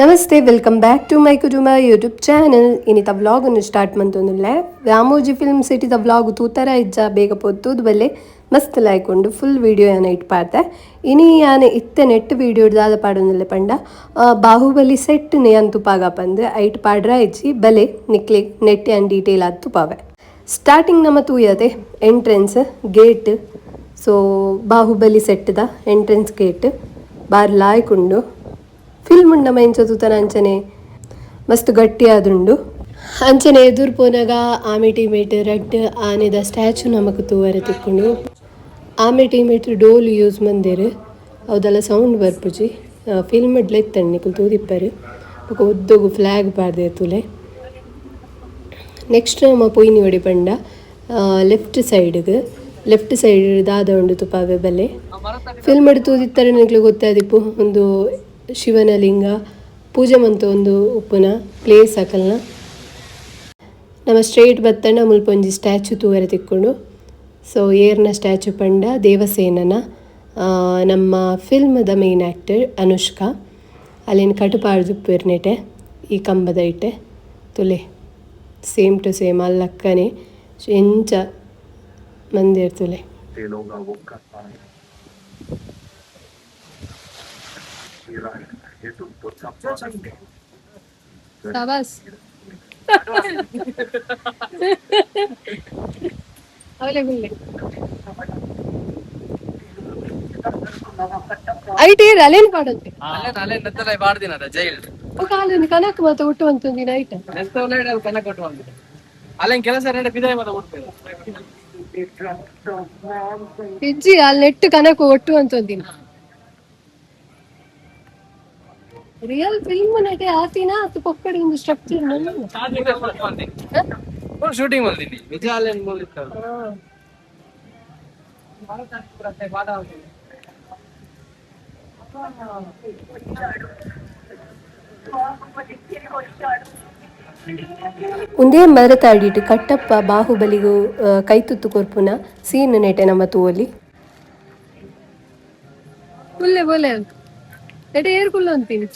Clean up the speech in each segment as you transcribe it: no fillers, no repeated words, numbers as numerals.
ನಮಸ್ತೆ, welcome back to my ಕುಟುಂಬ YouTube channel. ಇನ್ನಿತ ವ್ಲಾಗನ್ನು ಸ್ಟಾರ್ಟ್ ಮಂತೊಂದುಲ್ಲೆ ರಾಮೋಜಿ ಫಿಲ್ಮ್ ಸಿಟಿದ ವ್ಲಾಗ್ ತೂತರ ಇಜ್ಜ ಬೇಗ ಪೊತ್ತುದು ಬಲ್ಲೆ ಮಸ್ತ್ ಲಾಯ್ಕೊಂಡು ಫುಲ್ ವೀಡಿಯೋ ಯಾನ ಇಟ್ಟು ಪಾಡ್ದೆ. ಇನಿ ಯಾನ ಇತ್ತೆ ನೆಟ್ ವೀಡಿಯೋ ದಾದ ಪಾಡೊಂದುಲ್ಲೆ ಪಂಡ ಬಾಹುಬಲಿ ಸೆಟ್ ನೆ ಅಂತು ಪಾಗ ಪಂದ್ ಐಟ್ ಪಾಡ್ರ ಇಜ್ಜಿ ಬಲೆ ನಿಕ್ಲೆ ನೆಟ್ ಆ್ಯಂಡ್ ಡೀಟೇಲ್ ಆದ್ ತುಪಾವೆ. ಸ್ಟಾರ್ಟಿಂಗ್ ನಮ್ಮ ತೂಯದೆ ಎಂಟ್ರೆನ್ಸ್ ಗೇಟ್. ಸೊ ಬಾಹುಬಲಿ ಸೆಟ್ದ ಎಂಟ್ರೆನ್ಸ್ ಗೇಟ್ ಬಾರಿ ಲಾಯ್ಕೊಂಡು ಫಿಲ್ಮ್ ಉಂಡ ಮೈಂಚತುತನ ಅಂಚನೆ ಮಸ್ತ್ ಗಟ್ಟಿ ಆದುಂಡು. ಅಂಚನೆ ಎದುರು ಪೋನಾಗ ಆಮೆ ಟೀಮೇಟ್ ರಡ್ಡ್ ಆನೆದ ಸ್ಟ್ಯಾಚು ನಮಕ್ ತೂವರೆ ತಿಕ್ಕೊಂಡು ಆಮೆ ಟೀಮೇಟ್ ಡೋಲ್ ಯೂಸ್ ಮಂದೆರ್ ಅವದೆಲ್ಲ ಸೌಂಡ್ ಬರ್ಪುಜಿ. ಫಿಲ್ಮ್ ಇಡ್ಲೆತ್ತಂಡು ನಿಕುಲು ತೂದಿಪ್ಪರು ಬೊಕ ಉದ್ದೊಗು ಫ್ಲ್ಯಾಗ್ ಪಾಡ್ದೆ ತುಲೆ. ನೆಕ್ಸ್ಟ್ ನಮ್ಮ ಪೊಯ್ನಿ ಒಡಿ ಪಂಡ ಲೆಫ್ಟ್ ಸೈಡ್ ದಾದ ಉಂಡು ತುಪಾವೆ ಬಲೆ ಫಿಲ್ಮ್ ಇಡ್ ತೂದಿತ್ತಾರೆ ನಿಕ್ಲು ಗೊತ್ತಾದಿಪ್ಪು ಒಂದು ಶಿವನ ಲಿಂಗ ಪೂಜೆ ಮಂತ ಒಂದು ಉಪ್ಪುನ ಪ್ಲೇಸ್ ಅಕಲ್ನ ನಮ್ಮ ಸ್ಟ್ರೇಟ್ ಬತ್ತಂಡ ಮುಲ್ಪ ಒಂಜಿ ಸ್ಟ್ಯಾಚು ತೂವರೆ ತಿಕ್ಕೊಂಡು. ಸೊ ಏರ್ನ ಸ್ಟ್ಯಾಚು ಪಂಡ ದೇವಸೇನನ ನಮ್ಮ ಫಿಲ್ಮ್ದ ಮೇನ್ ಆ್ಯಕ್ಟರ್ ಅನುಷ್ಕಾ ಅಲ್ಲೇನು ಕಟುಪಾಡ್ದುಪ್ಪೇರು ನೆಟೆ ಈ ಕಂಬದ ಇಟ್ಟೆ ತುಲೆ ಸೇಮ್ ಟು ಸೇಮ್ ಅಲ್ಲಕ್ಕನೆ ಎಂಚ ಮಂದಿರ್ ತುಲೆ. Sabas. ಐಟ್ ಏರ್ ಅಲ್ಲೇನು ಪಾಡಂತೆ ಕಾಲೇನು ಕನಕ ಮತ್ತೆ ಹುಟ್ಟು ಅಂತಂದಿ ನೈಟ್ ಅಲ್ಲೇನು ಕೆಲಸ ಇಜ್ಜಿ ಅಲ್ಲಿ ನೆಟ್ಟು ಕನಕ ಒಟ್ಟು ಅಂತಂದಿನ ರಿಯಲ್ ಫಿಲ್ಮ್ ನಟೆ ಆತಿನ ಅದು ಪಕ್ಕಡಿ ಒಂದು ಸ್ಟ್ರಕ್ಚರ್ ಶೂಟಿಂಗ್ ಮಾಡ್ತೀನಿ ನಿಜ ಅಲ್ಲೇನು ಮೂಲಿತ್ತು ಒಂದೇ ಮರತಾಡಿಟ್ಟು ಕಟ್ಟಪ್ಪ ಬಾಹುಬಲಿಗೂ ಕೈತುತ್ತು ಕೊರ್ಪುನ ಸೀನ್ ನೆಟೆ ನಮ್ಮ ತೂವಲ್ಲಿ ಕುಲ್ಲೆ ಬೋಲೆ ನೆಟೆ ಏರ್ ಕುಲ್ಲು ಅಂತೀನಿ.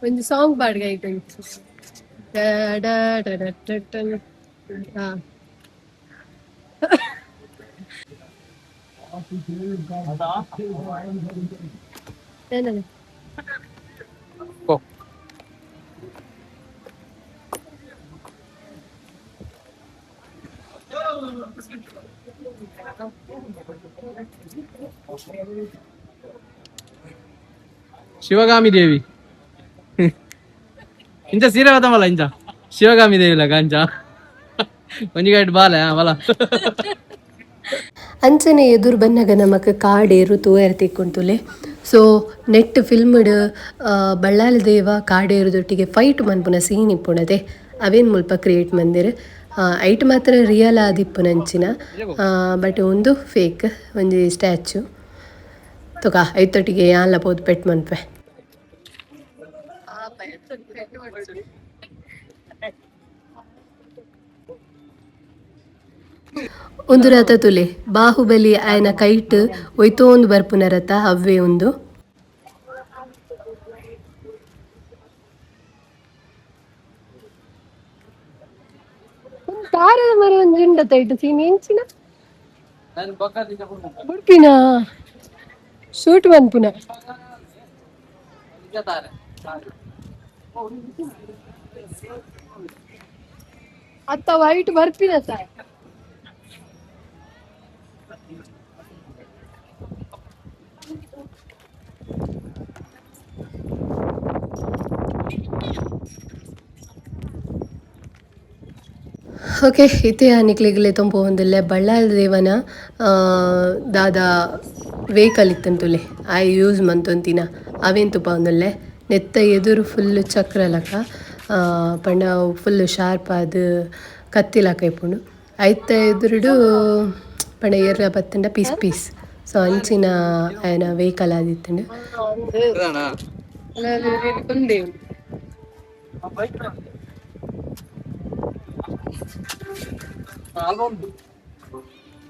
ಒಂದು ಸಾಂಗ್ ಪಾಡ್ಗ ಐತೆ ಶಿವಗಾಮಿ ದೇವಿ ಇಂಚ ಸೀರೆ ಬತ್ತಮಲ್ಲ ಇಂಚ ಶಿವಗಾಮಿ ದೇವಿ ಲಗ ಅಂಚ ಒಂಜಿಗಾಯ್ತು ಬಾಲ ಬಲ ಅಂಚನೆ ಎದುರು ಬನ್ನಗ ನಮಕ್ ಕಾಡೇರು ತೂಯರ್ ತಿಕ್ಕೊಂತುಲೆ. ಸೊ ನೆಟ್ ಫಿಲ್ಮ್ಡ್ ಬಳ್ಳಾಲಿ ದೇವ ಕಾಡೇರುದೊಟ್ಟಿಗೆ ಫೈಟ್ ಮನ್ಪುನ ಸೀನ್ ಇಪ್ಪುಣದೆ ಅವೇನು ಮುಲ್ಪ ಕ್ರಿಯೇಟ್ ಮಂದಿರ್ ಐಟ್ ಮಾತ್ರ ರಿಯಲ್ ಆದಿಪ್ಪುನಂಚಿನ ಬಟ್ ಒಂದು ಫೇಕ್ ಒಂಜಿ ಸ್ಟ್ಯಾಚು ತುಕ ಐತೊಟ್ಟಿಗೆ ಯಾನ್ಲ ಪೋದು ಪೆಟ್ ಮನ್ಪೆ. ಒಂದು ರಥ ತುಲೆ ಬಾಹುಬಲಿ ಆಯ್ನ ಕೈಟ್ ಒಯ್ತೋಂದು ಬರ್ಪುನ ರಥ ಅವ್ವೇ ಒಂದು ತಾರದ ಮರ ಒಂದು ಜಿಂಡ ತೈಟ್ ಸೀನ್ ಎಂಚಿನ ಬುಡ್ಪಿನ ಶೂಟ್ ಮನ್ಪುನ ಅತ್ತ ವೈಟ್ ಬರ್ಪಿನ ಸಾಯ್ ಓಕೆ ಇತ್ತೆ ನಿಕ್ಲಿಗ್ಲೆ ತುಂಬ ಒಂದಿಲ್ಲೆ ಬಳ್ಳಾರಿ ದೇವನ ದಾದ ವೆಹಿಕಲ್ ಇತ್ತಂತುಲೆ ಆ ಯೂಸ್ ಮಂತೊಂತಿನ ಅವೇನು ತುಪ್ಪ ಒಂದಲ್ಲೆ ನೆತ್ತ ಎದುರು ಫುಲ್ಲು ಚಕ್ರ ಲಕ ಪಂಡ ಫುಲ್ಲು ಶಾರ್ಪ್ ಆದ ಕತ್ತಿ ಲಕ ಇಪ್ಪುಂಡು ಐತ ಎದುರುಡು ಪಂಡ ಏರ್ಲ ಬತ್ತಂಡ ಪೀಸ್ ಸೊ ಅಂಚಿನ ಆಯ್ನ ವೆಹಿಕಲ್ ಆದಿತ್ತಂಡು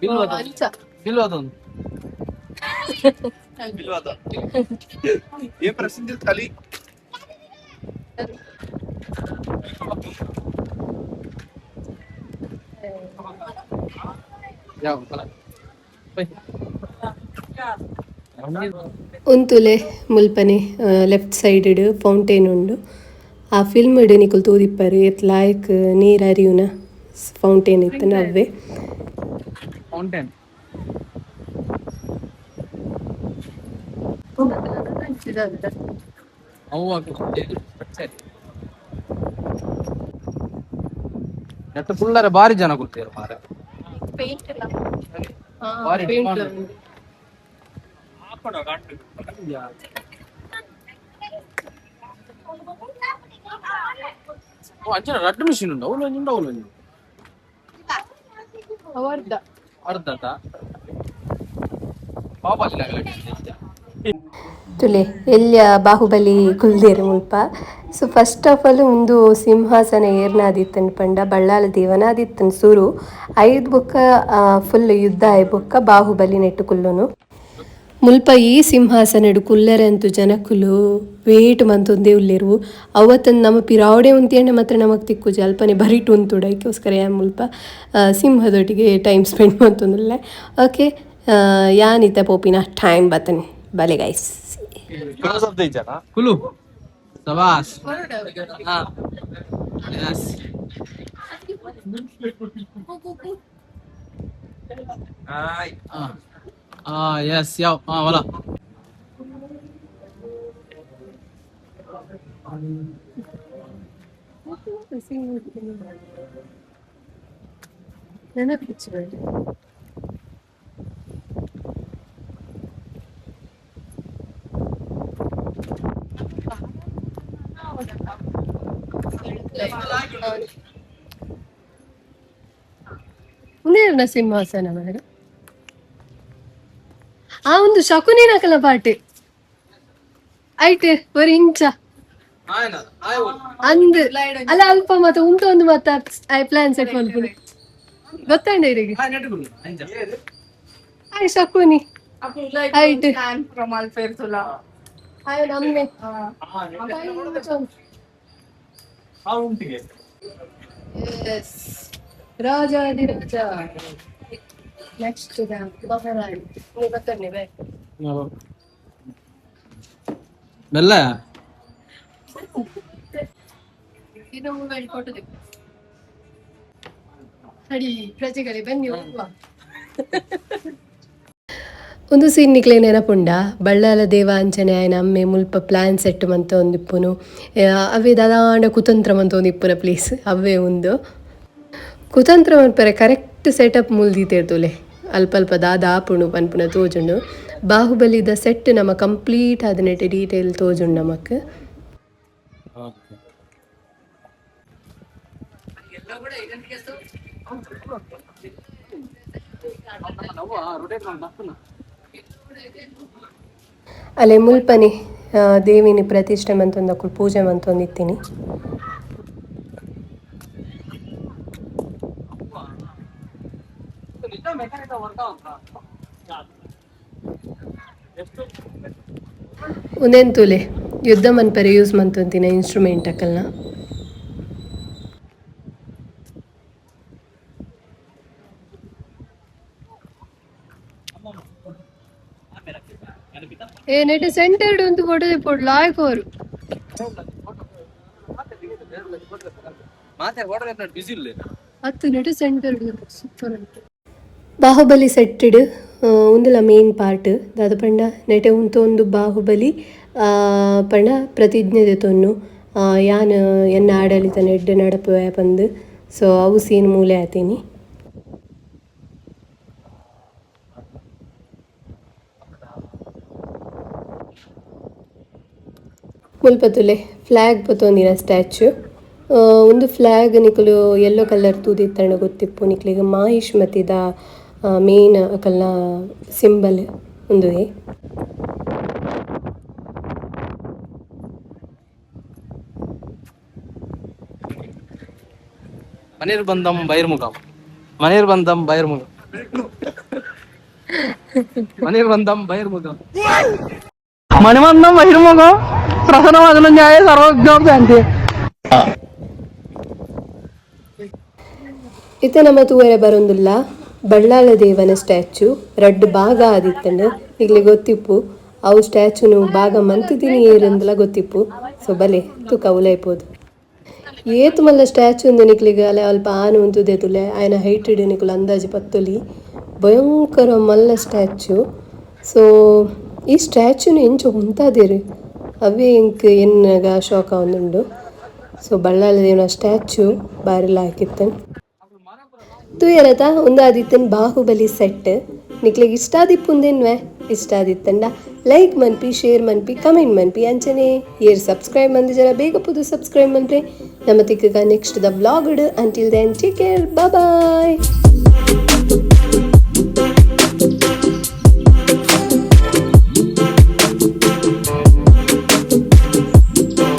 ಅಂಚ ಬಿಲ್ವಾದೊಂದು ये प्रसिद्ध थाली ಯಾವ ಬೈ ಒಂತುಲೆ ಮುಲ್ಪನೆ ಲೆಫ್ಟ್ ಸೈಡ್ ಫೌಂಟೇನ್ ಉಂಡು ಆ ಫಿಲ್ಮ್ ನಿಕುಲು ತೂದಿಪ್ಪರು ಎತ್ ಲಾಯ್ಕ್ ನೀರು ಹರಿಯುನ ಫೌಂಟೇನ್ ಇತ್ತು ಅವೇ ಫೌಂಟೇನ್ ಅವು ನೆಟ್ಟು ಫುಲ್ಲರೆ ಬಾರಿ ಜನ ಕೂತೀರು ಮಾರೆ ಬಾರಿ ಅಂಚನ ರಡ್ಡು ಮಿಷಿನ್ ಉಂಡು ಅವಳು ಅರ್ಧ ಪಾಪ ತುಲೆ ಎಲ್ಲಿಯ ಬಾಹುಬಲಿ ಕುಲ್ದೇರು ಮುಲ್ಪ ಸೊ ಫಸ್ಟ್ ಆಫ್ ಆಲ್ ಒಂದು ಸಿಂಹಾಸನ ಏರ್ನಾದಿತ್ತನ್ ಪಂಡ ಬಳ್ಳಾಲ ದೇವನಾದಿತ್ತನ್ ಸುರು ಐದು ಬೊಕ್ಕ ಫುಲ್ ಯುದ್ಧ ಆಯ್ ಬೊಕ್ಕ ಬಾಹುಬಲಿ ನೆಟ್ಟು ಕುಲ್ಲುನು ಮುಲ್ಪ ಈ ಸಿಂಹಾಸನಡು ಕುಲ್ಲರಂತು ಜನಕ್ಕುಲು ವೇಟ್ ಮಂತೊಂದೇ ಉಲ್ಲೆರು ಅವತ್ತನ್ನು ನಮ್ಮ ಪಿರಾವಡೆ ಉಂತಿಯಣ್ಣ ಮಾತ್ರ ನಮಗೆ ತಿಕ್ಕುಜಿ ಅಲ್ಪನೆ ಬರಿಟು ಉಂತುಡ ಅದಕ್ಕೋಸ್ಕರ ಮುಲ್ಪ ಸಿಂಹದೊಟ್ಟಿಗೆ ಟೈಮ್ ಸ್ಪೆಂಡ್ ಮಾಡ್ತೊಂದಿಲ್ಲ ಓಕೆ ಯಾನಿತ ಪೋಪಿನ ಟೈಮ್ ಬತ್ತನೆ ಬಲೆ ಗೈಸ್ ಕುಲು ಸವಾಸ್ ಯಸ್ ಯಸ್ ಯಾವ ವಲ ಉಂದೇನ ಸಿಂಹಾಸನ ಮನೆಗೆ ಆ ಒಂದು ಶಕುನಿನಕಲ ಪಾಟೆ ಐಟೆ ஒரு ಇಂಚ ಅಂದ್ ಅಲ್ಲ ಅಲ್ಪ ಮತ್ತೆ ಉಂಟು ಒಂದು ಮತ್ತೆ ಐ ಪ್ಲಾನ್ ಸೆಟ್ ಮಾಡ್ಕೊಂಡು ಗೊತ್ತಂಡ ಇರಿಗೆ I Shakuni eight ಪ್ರಮಾಲ್ fair Tula I ನಮ್ಮೆ S ರಾಜಾದಿರಾಜ next ಬಹರಾಣಿ ನೀವು ಗೊತ್ತನ್ನಿ ಬೈ ಬೆಲ್ಲ ಇದು ಮೊಬೈಲ್ ಫೋಟೋ ಸರಿ ಪ್ರಜೆಗಳೇ ಬನ್ನಿ ಹೋಗುವ ಒಂದು ಸೀನ್ ನಿಕ್ಲೆ ನೆನಪುಂಡ ಬಳ್ಳಾಲ ದೇವ ಅಂಚನೆ ಆಯ್ನ ಅಮ್ಮೆ ಮುಲ್ಪ ಪ್ಲಾನ್ ಸೆಟ್ ಮಂತ ಒಂದಿಪ್ಪುನು ಅವೇ ದಾದಾಂಡ ಕುತಂತ್ರ ಮಂತ ಒಂದಿಪ್ಪುನ ಪ್ಲೇಸ್ ಅವೇ ಒಂದು ಕುತಂತ್ರ ಮನ್ಪರೆ ಕರೆಕ್ಟ್ ಸೆಟಪ್ ಮುಲ್ದಿತೇರ್ತುಲೆ ಅಲ್ಪ ಅಲ್ಪ ದಾದಾಪುಣು ಪನ್ಪುನ ತೋಜುಂಡು ಬಾಹುಬಲಿದ ಸೆಟ್ ನಮ್ಮ ಕಂಪ್ಲೀಟ್ ಆದನೆಟ್ ಡೀಟೇಲ್ ತೋಜುಂಡು ನಮಕ್ ಅಲ್ಲೇ ಮುಲ್ಪನೆ ದೇವಿನಿ ಪ್ರತಿಷ್ಠೆ ಮಂತೊಂದು ಪೂಜೆ ಮಂತೊಂದಿತ್ತೀನಿ ಒಂದೆಂತೂಲೆ ಯುದ್ಧ ಮನ್ಪರೆ ಯೂಸ್ ಮಂತೊಂತಿನ ಇನ್ಸ್ಟ್ರೂಮೆಂಟ್ ಅಕ್ಕಲ್ನ ಏನೇಟೆ ಸೆಂಟರ್ಡ್ ಒಂದು ಫೋಟೋ ತೆಪ್ಪೊಡು ಲಾಯ್ಕ್ ಅವರು ಹತ್ತು ನೆಟ್ ಸೆಂಟರ್ಡ್ ಸೂಪರ್ ಉಂಟು ಬಾಹುಬಲಿ ಸೆಟ್ಟಡ್ ಒಂದುಲ ಮೇನ್ ಪಾರ್ಟ್ ದಾದ ಪಂಡ ನೆಟೆ ಒಂದು ಬಾಹುಬಲಿ ಪಂಡ ಪ್ರತಿಜ್ಞೆ ತೊನ್ನು ಯಾನ್ ಎನ್ನ ಆಡಳಿತ ನೆಡ್ಡೆ ನಡಪು ಪಂದು ಸೊ ಅವು ಸೀನ್ ಮೂಲೆ ಆತೀನಿ ಮುಲ್ಪತುಲೆ ಫ್ಲ್ಯಾಗ್ ಪತೊಂದಿನ ಸ್ಟ್ಯಾಚ್ಯೂ ಒಂದು ಫ್ಲ್ಯಾಗ್ ನಿಕುಲು ಯೆಲ್ಲೋ ಕಲರ್ ತೂದಿತ್ತಂಡ ಗೊತ್ತಿಪ್ಪು ನಿಕ್ಲಿಗೆ ಮಾಹಿಷ್ಮತಿದ ಮೇನ್ ಅಕಲ್ನ ಸಿಂಬಲ್ ಒಂದು ಮನೇರ್ ಬಂದಂ ಬೈರ್ಮುಖಂ ಮಣಿಮಂದಂ ಬಹಿರ್ಮುಖಂ ಮಣಿಮಂದಂ ಬಹಿರ್ಮುಖಂ ಪ್ರಸನ್ನವಾದನ ನ್ಯಾಯ ಸರ್ವಜ್ಞಾಂತಿ ಇತ್ತೆ ನಮ್ಮ ತೂವರೆ ಬರೊಂದುಲ್ಲ ಬಳ್ಳಾಲ ದೇವನ ಸ್ಟ್ಯಾಚ್ಯೂ ರಡ್ಡ್ ಭಾಗ ಆದಿತ್ತಂಡು ಇಲ್ಲಿ ಗೊತ್ತಿಪ್ಪು ಅವು ಸ್ಟ್ಯಾಚ್ಯೂನು ಭಾಗ ಮಂತಿದ್ದೀನಿ ಏರಂದಲ ಗೊತ್ತಿಪ್ಪು ಸೊ ಬಲೆ ತುಕ ಉಲೈಪೋದು ಏತು ಮಲ್ಲ ಸ್ಟ್ಯಾಚ್ಯೂ ಒಂದು ನಿಕ್ಲಿಗೆ ಅಲೆ ಅಲ್ಪ ಆನು ಉಂತುದೆ ತುಲೆ ಆಯ್ನ ಹೈಟ್ ಇಡಿ ನಿಕುಲು ಅಂದಾಜು ಪತ್ತೊಲಿ ಭಯಂಕರ ಮಲ್ಲ ಸ್ಟ್ಯಾಚ್ಯೂ ಸೊ ಈ ಸ್ಟ್ಯಾಚ್ಯೂನು ಎಂಚ ಉಂತಾದಿರಿ ಅವೇ ಇಂಕ್ ಎನ್ನಗ ಶೋಕ ಒಂದುಂಡು ಸೊ ಬಳ್ಳಾಲ ದೇವನ ಸ್ಟ್ಯಾಚ್ಯೂ ಬಾರಿಲ ಹಾಕಿತ್ತನ್ ತೂಯರತ ಒಂದಾದಿತ್ತನ್ ಬಾಹುಬಲಿ ಸೆಟ್ ನಿಕ್ಲಿಗೆ ಇಷ್ಟ ಆದಿಪ್ಪುಂದೇನ್ವೆ ಇಷ್ಟ ಆದಿತ್ತಂಡ ಲೈಕ್ ಮನ್ಪಿ ಶೇರ್ ಮನ್ಪಿ ಕಮೆಂಟ್ ಮನ್ಪಿ ಅಂಚನೆ ಏರ್ ಸಬ್ಸ್ಕ್ರೈಬ್ ಮಂದಿ ಜನ ಬೇಗ ಪುದು ಸಬ್ಸ್ಕ್ರೈಬ್ ಮನ್ಪೆ ನಮ್ಮ ತಿಕ್ಕ ನೆಕ್ಸ್ಟ್ ದ ವ್ಲಾಗ್ ಇಡು ಅಂಟಿಲ್ ದೆನ್ ಟೇಕ್ ಕೇರ್ ಬಾಯ್